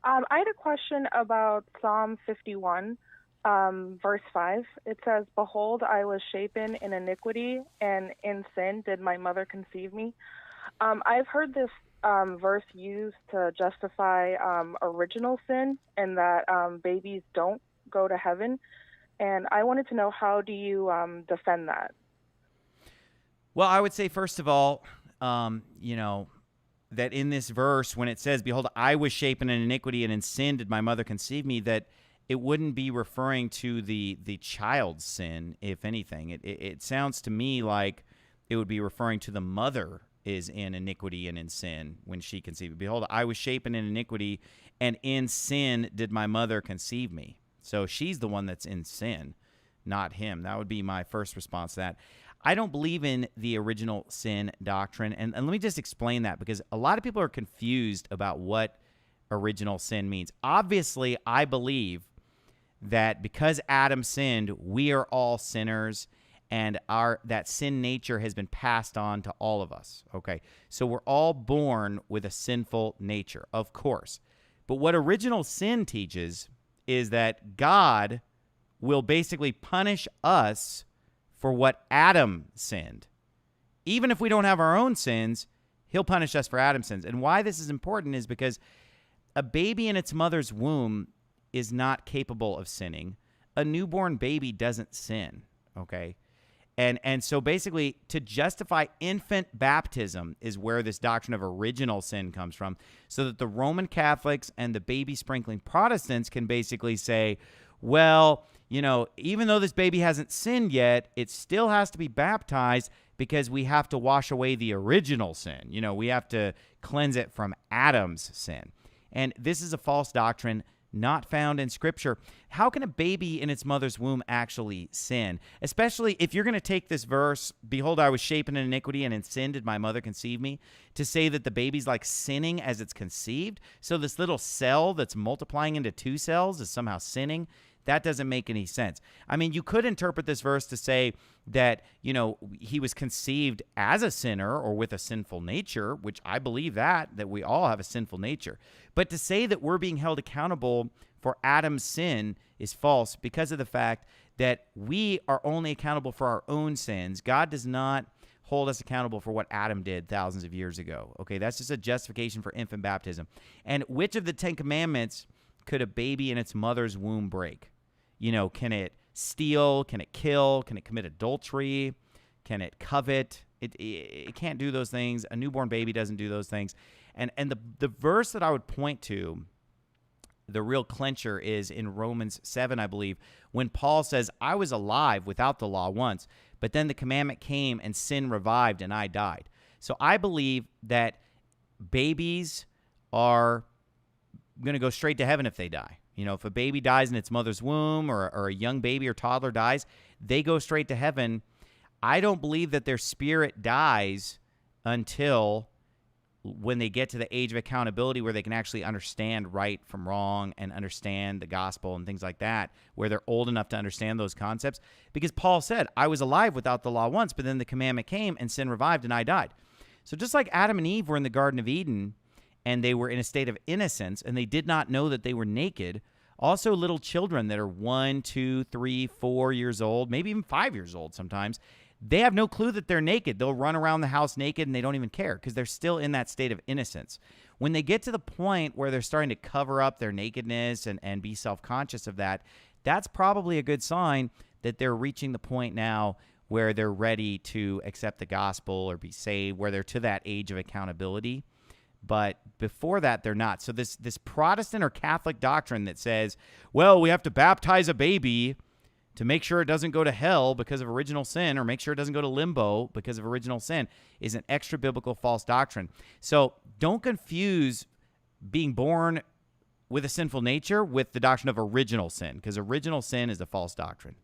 I had a question about Psalm 51, verse 5. It says, "Behold, I was shapen in iniquity, and in sin did my mother conceive me." I've heard this verse used to justify original sin and that babies don't go to heaven. And I wanted to know, how do you defend that? Well, I would say, first of all, that in this verse, when it says, "Behold, I was shapen in iniquity, and in sin did my mother conceive me," that it wouldn't be referring to the child's sin, if anything. It sounds to me like it would be referring to the mother is in iniquity and in sin when she conceived. "Behold, I was shapen in iniquity, and in sin did my mother conceive me." So she's the one that's in sin, not him. That would be my first response to that. I don't believe in the original sin doctrine. And let me just explain that, because a lot of people are confused about what original sin means. Obviously, I believe that because Adam sinned, we are all sinners, and that sin nature has been passed on to all of us. Okay, so we're all born with a sinful nature, of course. But what original sin teaches is that God will basically punish us for what Adam sinned. Even if we don't have our own sins, he'll punish us for Adam's sins. And why this is important is because a baby in its mother's womb is not capable of sinning. A newborn baby doesn't sin, okay? And so basically, to justify infant baptism is where this doctrine of original sin comes from, so that the Roman Catholics and the baby sprinkling Protestants can basically say, well, even though this baby hasn't sinned yet, it still has to be baptized because we have to wash away the original sin. We have to cleanse it from Adam's sin. And this is a false doctrine, not found in Scripture. How can a baby in its mother's womb actually sin? Especially if you're going to take this verse, "Behold, I was shapen in iniquity, and in sin did my mother conceive me," to say that the baby's like sinning as it's conceived. So this little cell that's multiplying into two cells is somehow sinning. That doesn't make any sense. I mean, you could interpret this verse to say that, he was conceived as a sinner or with a sinful nature, which I believe that we all have a sinful nature. But to say that we're being held accountable for Adam's sin is false, because of the fact that we are only accountable for our own sins. God does not hold us accountable for what Adam did thousands of years ago. Okay, that's just a justification for infant baptism. And which of the 10 Commandments could a baby in its mother's womb break? Can it steal? Can it kill? Can it commit adultery? Can it covet? It can't do those things. A newborn baby doesn't do those things. And the verse that I would point to, the real clincher, is in Romans 7, I believe, when Paul says, "I was alive without the law once, but then the commandment came and sin revived and I died." So I believe that babies are going to go straight to heaven if they die. If a baby dies in its mother's womb, or a young baby or toddler dies, they go straight to heaven. I don't believe that their spirit dies until when they get to the age of accountability, where they can actually understand right from wrong and understand the gospel and things like that, where they're old enough to understand those concepts. Because Paul said, "I was alive without the law once, but then the commandment came and sin revived and I died." So just like Adam and Eve were in the Garden of Eden, and they were in a state of innocence, and they did not know that they were naked. Also, little children that are 1, 2, 3, 4 years old, maybe even 5 years old sometimes, they have no clue that they're naked. They'll run around the house naked, and they don't even care because they're still in that state of innocence. When they get to the point where they're starting to cover up their nakedness and be self-conscious of that, that's probably a good sign that they're reaching the point now where they're ready to accept the gospel or be saved, where they're to that age of accountability. But before that, they're not. So this Protestant or Catholic doctrine that says, well, we have to baptize a baby to make sure it doesn't go to hell because of original sin, or make sure it doesn't go to limbo because of original sin, is an extra-biblical false doctrine. So don't confuse being born with a sinful nature with the doctrine of original sin, because original sin is a false doctrine.